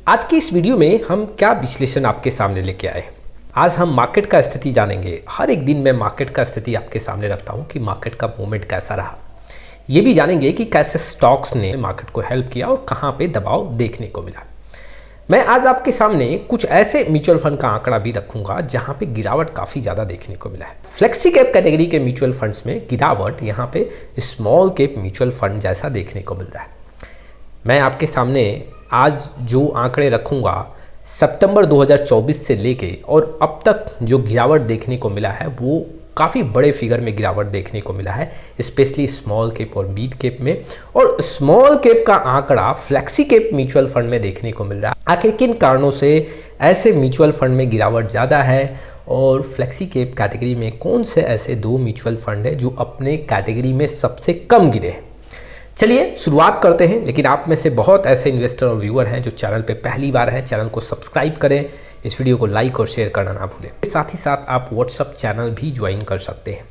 आज की इस वीडियो में हम क्या विश्लेषण आपके सामने लेके आए। आज हम मार्केट का स्थिति जानेंगे। हर एक दिन मैं मार्केट का स्थिति आपके सामने रखता हूं कि मार्केट का मूवमेंट कैसा रहा। ये भी जानेंगे कि कैसे स्टॉक्स ने मार्केट को हेल्प किया और कहां पे दबाव देखने को मिला। मैं आज आपके सामने कुछ ऐसे म्यूचुअल फंड का आंकड़ा भी रखूंगा जहां पे गिरावट काफ़ी ज़्यादा देखने को मिला है। फ्लेक्सी कैप कैटेगरी के म्यूचुअल फंड्स में गिरावट यहाँ पे स्मॉल कैप म्यूचुअल फंड जैसा देखने को मिल रहा है। मैं आपके सामने आज जो आंकड़े रखूंगा सितंबर 2024 से लेके और अब तक जो गिरावट देखने को मिला है वो काफ़ी बड़े फिगर में गिरावट देखने को मिला है, स्पेशली स्मॉल कैप और मिड कैप में। और स्मॉल कैप का आंकड़ा फ्लेक्सी कैप म्यूचुअल फंड में देखने को मिल रहा है। आखिर किन कारणों से ऐसे म्यूचुअल फंड में गिरावट ज़्यादा है और फ्लेक्सी कैप कैटेगरी में कौन से ऐसे दो म्यूचुअल फंड है जो अपने कैटेगरी में सबसे कम गिरे हैं। चलिए शुरुआत करते हैं। लेकिन आप में से बहुत ऐसे इन्वेस्टर और व्यूअर हैं जो चैनल पे पहली बार हैं, चैनल को सब्सक्राइब करें, इस वीडियो को लाइक और शेयर करना ना भूलें। साथ ही साथ आप व्हाट्सएप चैनल भी ज्वाइन कर सकते हैं।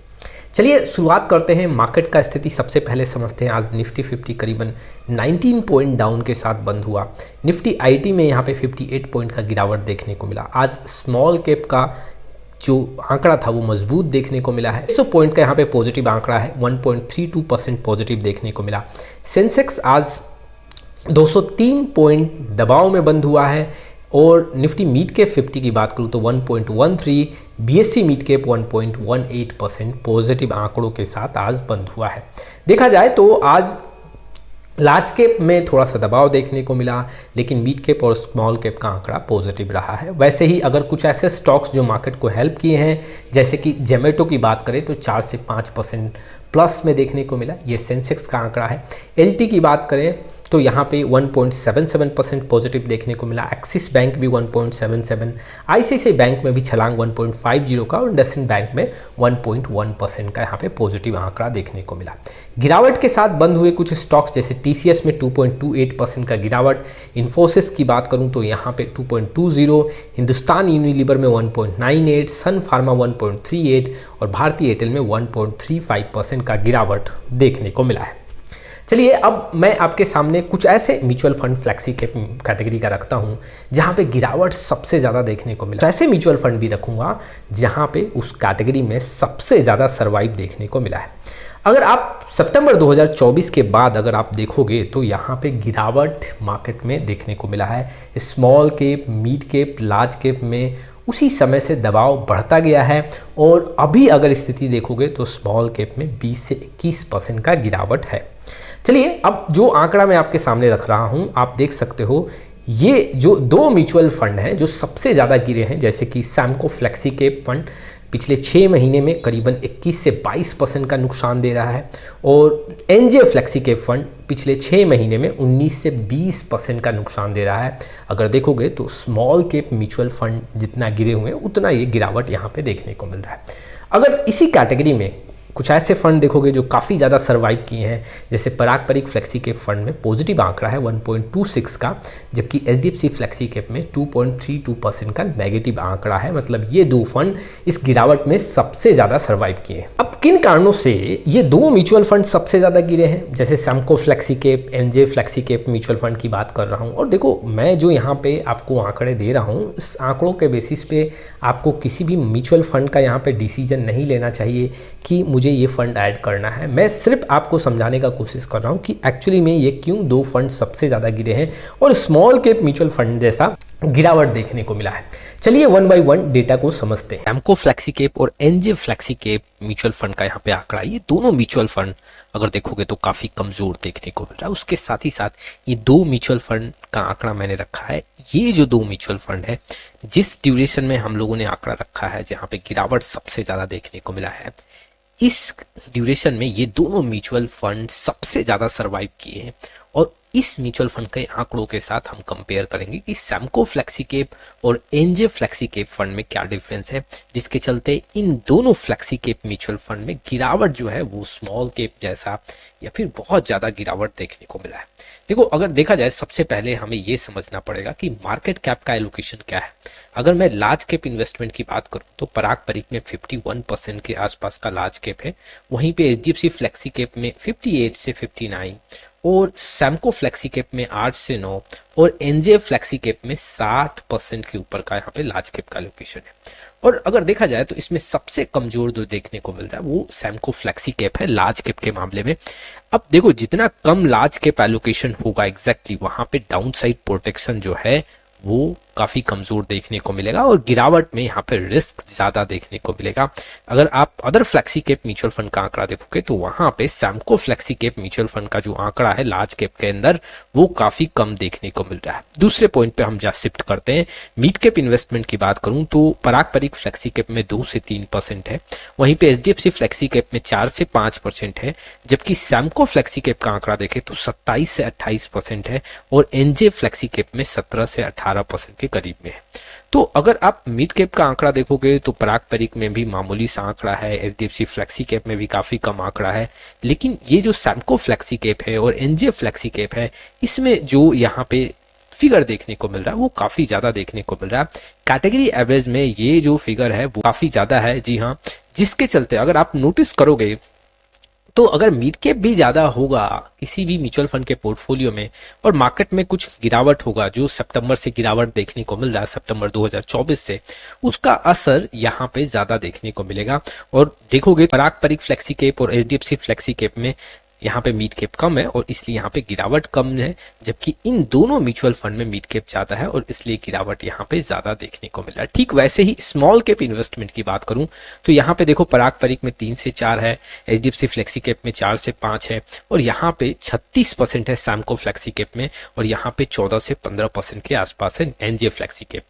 चलिए शुरुआत करते हैं। मार्केट का स्थिति सबसे पहले समझते हैं। आज निफ्टी 50 करीबन 19 पॉइंट डाउन के साथ बंद हुआ। निफ्टी आईटी में यहाँ पे 58 पॉइंट का गिरावट देखने को मिला। आज स्मॉल कैप का जो आंकड़ा था वो मजबूत देखने को मिला है। 100 पॉइंट का यहाँ पे पॉजिटिव आंकड़ा है, 1.32% पॉजिटिव देखने को मिला। सेंसेक्स आज 203 पॉइंट दबाव में बंद हुआ है और निफ्टी मिड कैप 50 की बात करूँ तो 1.13, बीएससी मिड कैप 1.18% पॉजिटिव आंकड़ों के साथ आज बंद हुआ है। देखा जाए तो आज लार्ज कैप में थोड़ा सा दबाव देखने को मिला, लेकिन मिड कैप और स्मॉल कैप का आंकड़ा पॉजिटिव रहा है। वैसे ही अगर कुछ ऐसे स्टॉक्स जो मार्केट को हेल्प किए हैं, जैसे कि जोमेटो की बात करें तो 4 से 5% प्लस में देखने को मिला, ये सेंसेक्स का आंकड़ा है। एलटी की बात करें तो यहाँ पे 1.77% पॉजिटिव देखने को मिला। एक्सिस बैंक भी 1.77, आईसीआईसीआई बैंक में भी छलांग 1.50 का और इंडसइंड बैंक में 1.1% का यहाँ पे पॉजिटिव आंकड़ा देखने को मिला। गिरावट के साथ बंद हुए कुछ स्टॉक्स जैसे टीसीएस में 2.28% का गिरावट, इन्फोसिस की बात करूँ तो यहाँ पे 2.20, हिंदुस्तान यूनिलीवर में 1.98, सन फार्मा 1.38 और भारतीय एयरटेल में 1.35% का गिरावट देखने को मिला है। चलिए अब मैं आपके सामने कुछ ऐसे mutual fund flexi cap category का रखता हूं जहां पे गिरावट सबसे ज़्यादा देखने को मिला। तो ऐसे म्यूचुअल फंड भी रखूंगा जहां पे उस कैटेगरी में सबसे ज़्यादा सर्वाइव देखने को मिला है। अगर आप सितंबर 2024 के बाद अगर आप देखोगे तो यहाँ पे गिरावट मार्केट में देखने को मिला है। Small cap, mid cap, large cap में उसी समय से दबाव बढ़ता गया है और अभी अगर स्थिति देखोगे तो स्मॉल कैप में 20 से 21% का गिरावट है। चलिए अब जो आंकड़ा मैं आपके सामने रख रहा हूं आप देख सकते हो, ये जो दो म्यूचुअल फंड हैं जो सबसे ज़्यादा गिरे हैं, जैसे कि सैमको फ्लेक्सी कैप फंड पिछले 6 महीने में करीबन 21 से 22% का नुकसान दे रहा है और एनजे फ्लेक्सी कैप फंड पिछले 6 महीने में 19 से 20% का नुकसान दे रहा है। अगर देखोगे तो स्मॉल कैप म्यूचुअल फंड जितना गिरे हुए हैं उतना ये गिरावट यहाँ पे देखने को मिल रहा है। अगर इसी कैटेगरी में कुछ ऐसे फंड देखोगे जो काफ़ी ज़्यादा सर्वाइव किए हैं, जैसे पराग परिक फ्लेक्सी कैप फंड में पॉजिटिव आंकड़ा है 1.26 का, जबकि एचडीएफसी फ्लेक्सी कैप में 2.32% का नेगेटिव आंकड़ा है। मतलब ये दो फंड इस गिरावट में सबसे ज़्यादा सर्वाइव किए हैं। अब किन कारणों से ये दो म्यूचुअल फंड सबसे ज़्यादा गिरे हैं, जैसे Samco flexi cap, NJ flexi cap mutual fund की बात कर रहा हूँ। और देखो मैं जो यहाँ पे आपको आंकड़े दे रहा हूँ, इस आंकड़ों के बेसिस पे आपको किसी भी म्यूचुअल फंड का यहाँ पे डिसीजन नहीं लेना चाहिए कि मुझे ये फंड ऐड करना है। मैं सिर्फ आपको समझाने का कोशिश कर रहा हूँ कि एक्चुअली में ये क्यों दो फंड सबसे ज़्यादा गिरे हैं और स्मॉल कैप म्यूचुअल फंड जैसा गिरावट देखने को मिला है। चलिए वन बाय वन डेटा को समझते हैं। सैमको फ्लेक्सी कैप और NJ flexi cap mutual fund का यहाँ पे आंकड़ा, ये दोनों म्यूचुअल फंड अगर देखोगे तो काफी कमजोर देखने को मिल रहा है। उसके साथ ही साथ ये दो म्यूचुअल फंड का आंकड़ा मैंने रखा है। ये जो दो म्यूचुअल फंड है जिस ड्यूरेशन में हम लोगों ने आंकड़ा रखा है जहाँ पे गिरावट सबसे ज्यादा देखने को मिला है, इस ड्यूरेशन में ये दोनों म्यूचुअल फंड सबसे ज्यादा सर्वाइव किए हैं। और इस म्यूचुअल फंड के आंकड़ों के साथ हम कंपेयर करेंगे कि सैमको फ्लेक्सी कैप और एनजे फ्लेक्सी कैप फंड में क्या डिफरेंस है, जिसके चलते इन दोनों फ्लेक्सी कैप म्यूचुअल फंड में गिरावट जो है वो स्मॉल कैप जैसा या फिर बहुत ज्यादा गिरावट देखने को मिला है। देखो अगर देखा जाए सबसे पहले हमें ये समझना पड़ेगा कि मार्केट कैप का एलोकेशन क्या है। अगर मैं लार्ज कैप इन्वेस्टमेंट की बात करूं तो पराग परिक में 51% के आसपास का लार्ज कैप है, वहीं पे एचडीएफसी फ्लेक्सी कैप में 58 से 59 और सैमको फ्लेक्सी कैप में 8 से 9 और एनजे फ्लेक्सी कैप में 60% के ऊपर का यहाँ पे लार्ज कैप का एलोकेशन है। और अगर देखा जाए तो इसमें सबसे कमजोर जो देखने को मिल रहा है वो सैमको फ्लेक्सी कैप है लार्ज कैप के मामले में। अब देखो जितना कम लार्ज कैप एलोकेशन होगा एग्जैक्टली वहां पे डाउन साइड प्रोटेक्शन जो है वो काफी कमजोर देखने को मिलेगा और गिरावट में यहाँ पे रिस्क ज्यादा देखने को मिलेगा। अगर आप other flexi cap mutual fund का आंकड़ा देखोगे तो वहां पे Samco flexi cap mutual fund का जो आंकड़ा है लार्ज कैप के अंदर वो काफी कम देखने को मिल रहा है। दूसरे पॉइंट पे हम जा शिफ्ट करते हैं। मिड कैप इन्वेस्टमेंट की बात करूं तो पारंपरिक फ्लेक्सी कैप में 2 से 3% है, वहीं पे एचडीएफसी फ्लेक्सी कैप में 4 से 5% है, जबकि सैमको फ्लेक्सी कैप का आंकड़ा देखें तो 27 से 28% है और एनजे फ्लेक्सी कैप में 17 से 18% के करीब में है। तो अगर आप मिड कैप का आंकड़ा देखोगे तो पारंपरिक में भी मामूली सा आंकड़ा है, एचडीएफसी फ्लेक्सी कैप में भी काफी कम आंकड़ा है, लेकिन ये जो सैमको फ्लेक्सी कैप है और एनजे फ्लेक्सी कैप है इसमें जो यहाँ पे फिगर देखने को मिल रहा है वो काफी ज्यादा देखने को मिल रहा है। कैटेगरी एवरेज में ये जो फिगर है वो काफी ज्यादा है, जी हाँ, जिसके चलते अगर आप नोटिस करोगे तो अगर मिड कैप भी ज्यादा होगा किसी भी म्यूचुअल फंड के पोर्टफोलियो में और मार्केट में कुछ गिरावट होगा, जो सितंबर से गिरावट देखने को मिल रहा है सितंबर 2024 से, उसका असर यहाँ पे ज्यादा देखने को मिलेगा। और देखोगे पारंपरिक फ्लेक्सी कैप और एचडीएफसी फ्लेक्सी कैप में यहाँ पे मिड कैप कम है और इसलिए यहाँ पे गिरावट कम है, जबकि इन दोनों म्यूचुअल फंड में मिड कैप ज्यादा है और इसलिए गिरावट यहाँ पे ज्यादा देखने को मिल रहा है। ठीक वैसे ही स्मॉल कैप इन्वेस्टमेंट की बात करूं तो यहाँ पे देखो पारंपरिक में 3 से 4 है, एचडीएफसी फ्लेक्सी कैप में 4 से 5 है और यहाँ पे 36% है सैमको फ्लेक्सी कैप में और यहाँ पे 14 से 15% के आसपास है एनजे फ्लेक्सी कैप।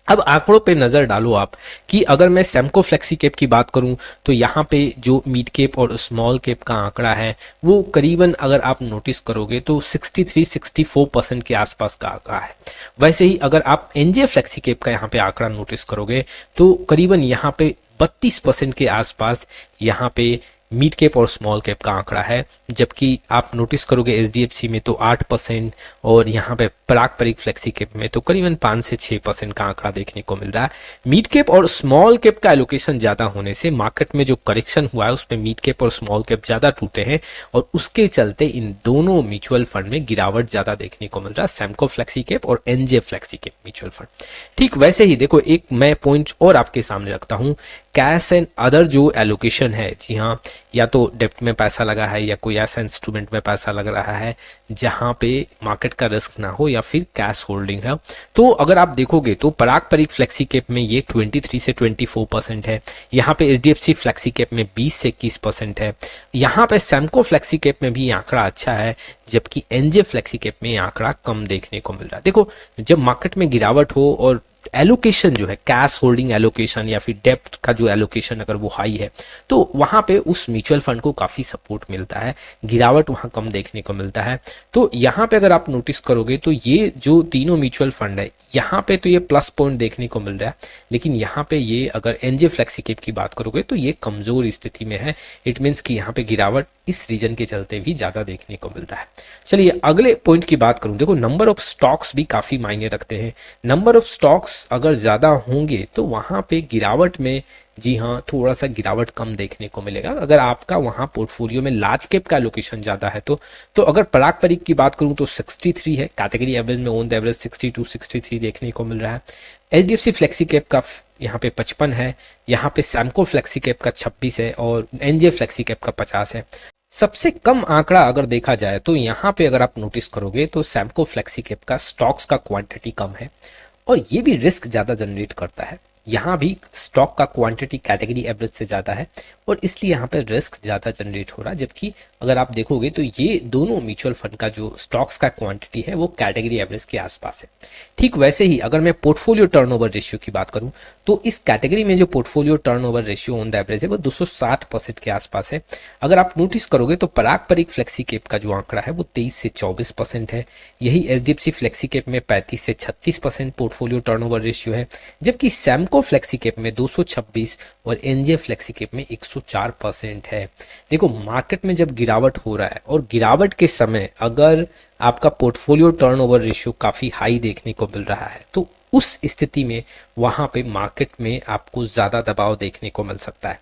अब आंकड़ों पे नजर डालो आप कि अगर मैं सैमको फ्लेक्सी कैप की बात करूं तो यहाँ पे जो मिड कैप और स्मॉल कैप का आंकड़ा है वो करीबन अगर आप नोटिस करोगे तो 63-64% के आसपास का आंकड़ा है। वैसे ही अगर आप एनजे फ्लेक्सी कैप का यहाँ पे आंकड़ा नोटिस करोगे तो करीबन यहाँ पे 32% के आसपास यहाँ पे मिड कैप और स्मॉल कैप का आंकड़ा है, जबकि आप नोटिस करोगे एचडीएफसी में तो 8% और यहाँ पे पारंपरिक फ्लेक्सी कैप में तो करीबन 5 से 6% का आंकड़ा देखने को मिल रहा है। मिड कैप और स्मॉल कैप का एलोकेशन ज्यादा होने से मार्केट में जो करेक्शन हुआ है उसमें मिड कैप और स्मॉल कैप ज्यादा टूटे हैं और उसके चलते इन दोनों म्यूचुअल फंड में गिरावट ज्यादा देखने को मिल रहा है, सैमको फ्लेक्सी कैप और NJ flexi cap mutual fund. ठीक वैसे ही देखो एक मैं पॉइंट और आपके सामने रखता हूं, कैश एंड अदर जो एलोकेशन है, जी हाँ, या तो डेप्ट में पैसा लगा है या कोई ऐसा इंस्ट्रूमेंट में पैसा लग रहा है जहां पे मार्केट का रिस्क ना हो या फिर कैश होल्डिंग है, तो अगर आप देखोगे तो पारंपरिक फ्लेक्सी कैप में ये 23 से 24% है, यहाँ पे एचडीएफसी फ्लेक्सी कैप में 20 से 21% है, यहाँ पे सैमको फ्लेक्सी कैप में भी आंकड़ा अच्छा है, जबकि एनजे फ्लेक्सी कैप में आंकड़ा कम देखने को मिल रहा है। देखो जब मार्केट में गिरावट हो और एलोकेशन जो है कैश होल्डिंग एलोकेशन या फिर डेप्ट का जो एलोकेशन अगर वो हाई है तो वहां पे उस म्यूचुअल फंड को काफी सपोर्ट मिलता है, गिरावट वहां कम देखने को मिलता है। तो यहाँ पे अगर आप नोटिस करोगे तो ये जो तीनों म्यूचुअल फंड है यहाँ पे तो ये प्लस पॉइंट देखने को मिल रहा है, लेकिन यहाँ पे ये अगर एनजे फ्लेक्सी कैप की बात करोगे तो ये कमजोर स्थिति में है। इट मीन्स कि यहाँ पे गिरावट इस रीजन के चलते भी ज्यादा देखने को मिल रहा है। चलिए अगले पॉइंट की बात करूं, देखो नंबर ऑफ स्टॉक्स भी काफी मायने रखते हैं। नंबर ऑफ स्टॉक्स अगर ज्यादा होंगे तो वहां पे गिरावट में, जी हाँ, थोड़ा सा गिरावट कम देखने को मिलेगा अगर आपका वहां पोर्टफोलियो में लार्ज कैप का एलोकेशन ज्यादा है तो अगर पारंपरिक की बात करूं तो 63 है, कैटेगरी एवरेज में ऑन द एवरेज 62-63 देखने को मिल रहा है। एचडीएफसी फ्लेक्सी कैप का यहाँ पे 55 है, यहाँ पे सैमको फ्लेक्सी कैप का 26 है और एनजे फ्लेक्सी कैप का 50 है। सबसे कम आंकड़ा अगर देखा जाए तो यहाँ पे अगर आप नोटिस करोगे तो सैमको फ्लेक्सी कैप का स्टॉक्स का क्वांटिटी कम है और ये भी रिस्क ज्यादा जनरेट करता है। यहाँ भी स्टॉक का क्वांटिटी कैटेगरी एवरेज से ज्यादा है और इसलिए यहाँ पे रिस्क ज्यादा जनरेट हो रहा है, जबकि अगर आप देखोगे तो ये दोनों म्यूचुअल फंड का जो स्टॉक्स का क्वांटिटी है वो कैटेगरी एवरेज के आसपास है। ठीक वैसे ही अगर मैं पोर्टफोलियो टर्नओवर रेशियो की बात करूं तो इस कैटेगरी में जो portfolio turnover ratio on the average है वो 260% के आसपास है। अगर आप नोटिस करोगे तो पारंपरिक फ्लेक्सी कैप का जो आंकड़ा है वो 23 से 24% है, यही एचडीएफसी फ्लेक्सी कैप में 35 से 36% पोर्टफोलियो टर्नओवर रेशियो है, जबकि सैमको फ्लेक्सी कैप में 226 और एनजे फ्लेक्सी कैप में 104% है। देखो मार्केट में जब गिरावट हो रहा है और गिरावट के समय अगर आपका पोर्टफोलियो टर्नओवर रेशियो काफी हाई देखने को मिल रहा है तो उस स्थिति में वहां पे मार्केट में आपको ज्यादा दबाव देखने को मिल सकता है।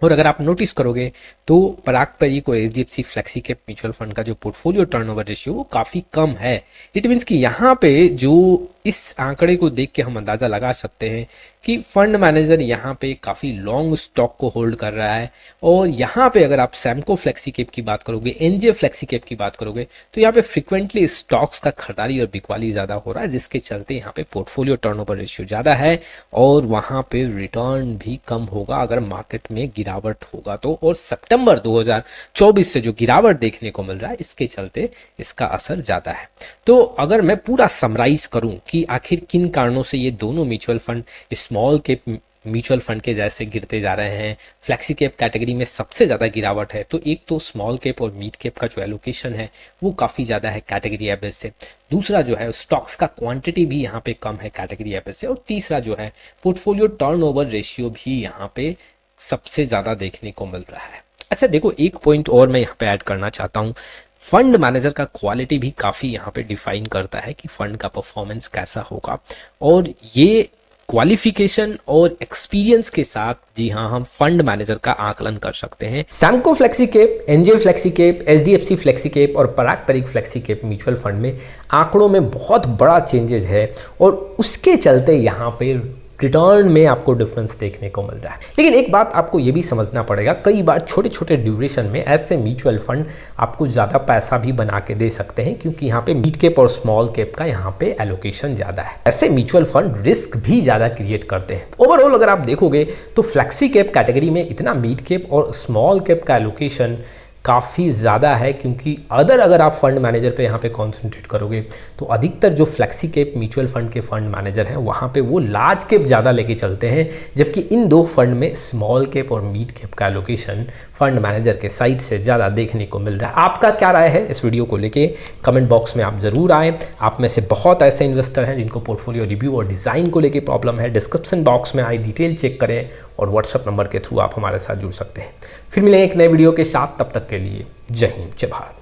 और अगर आप नोटिस करोगे तो पराग परीक और HDFC flexi cap mutual fund का जो पोर्टफोलियो टर्नओवर रेशियो वो काफ़ी कम है। इट मीन्स कि यहाँ पे जो इस आंकड़े को देख के हम अंदाज़ा लगा सकते हैं कि फंड मैनेजर यहाँ पे काफ़ी लॉन्ग स्टॉक को होल्ड कर रहा है। और यहाँ पे अगर आप सैमको फ्लेक्सी कैप की बात करोगे, एनजे फ्लेक्सी कैप की बात करोगे, तो यहाँ पे फ्रिक्वेंटली स्टॉक्स का खरीदारी और बिकवाली ज़्यादा हो रहा है, जिसके चलते यहाँ पे पोर्टफोलियो टर्नओवर रेशियो ज़्यादा है और वहाँ पे रिटर्न भी कम होगा अगर मार्केट में गिरावट होगा तो। और सितंबर 2024 से जो गिरावट देखने को मिल रहा है, इसके चलते इसका असर ज़्यादा है। तो अगर मैं पूरा समराइज करूं कि आखिर किन कारणों से ये दोनों mutual fund small cap mutual fund के जैसे गिरते जा रहे हैं, फ्लेक्सी कैप कैटेगरी में सबसे ज़्यादा गिरावट है, तो एक तो स्मॉल कैप और मिड कैप का जो एलोकेशन है वो काफ़ी ज़्यादा है कैटेगरी एवरेज से। दूसरा जो है स्टॉक्स का क्वांटिटी भी यहाँ पे कम है कैटेगरी एवरेज से। और तीसरा जो है पोर्टफोलियो टर्नओवर रेशियो भी यहाँ पे सबसे ज़्यादा देखने को मिल रहा है। अच्छा देखो, एक पॉइंट और मैं यहाँ पे ऐड करना चाहता हूँ। फंड मैनेजर का क्वालिटी भी काफ़ी यहाँ पे डिफाइन करता है कि फंड का परफॉर्मेंस कैसा होगा, और ये क्वालिफिकेशन और एक्सपीरियंस के साथ जी हाँ हम फंड मैनेजर का आकलन कर सकते हैं। Samco flexi cap, NJ flexi cap, HDFC flexi cap और पराग परीक फ्लेक्सी कैप म्यूचुअल फंड में आंकड़ों में बहुत बड़ा चेंजेस है और उसके चलते यहाँ पे रिटर्न में आपको डिफरेंस देखने को मिल रहा है। लेकिन एक बात आपको ये भी समझना पड़ेगा, कई बार छोटे छोटे ड्यूरेशन में ऐसे म्यूचुअल फंड आपको ज़्यादा पैसा भी बना के दे सकते हैं, क्योंकि यहाँ पे मिड कैप और स्मॉल कैप का यहाँ पे एलोकेशन ज़्यादा है। ऐसे म्यूचुअल फंड रिस्क भी ज़्यादा क्रिएट करते हैं। ओवरऑल अगर आप देखोगे तो फ्लेक्सी कैप कैटेगरी में इतना मिड कैप और स्मॉल कैप का एलोकेशन काफ़ी ज़्यादा है, क्योंकि अगर आप फंड मैनेजर पे यहाँ पे कॉन्सेंट्रेट करोगे तो अधिकतर जो फ्लेक्सी कैप म्यूचुअल फंड के फंड मैनेजर हैं वहाँ पे वो लार्ज कैप ज़्यादा लेके चलते हैं, जबकि इन दो फंड में स्मॉल कैप और मिड कैप का एलोकेशन फंड मैनेजर के साइड से ज़्यादा देखने को मिल रहा है। आपका क्या राय है इस वीडियो को लेके? कमेंट बॉक्स में आप ज़रूर आएँ। आप में से बहुत ऐसे इन्वेस्टर हैं जिनको पोर्टफोलियो रिव्यू और डिज़ाइन को लेके प्रॉब्लम है। डिस्क्रिप्शन बॉक्स में आई डिटेल चेक करें और व्हाट्सएप नंबर के थ्रू आप हमारे साथ जुड़ सकते हैं। फिर मिलेंगे एक नए वीडियो के साथ, तब तक के लिए जय हिंद, जय भारत।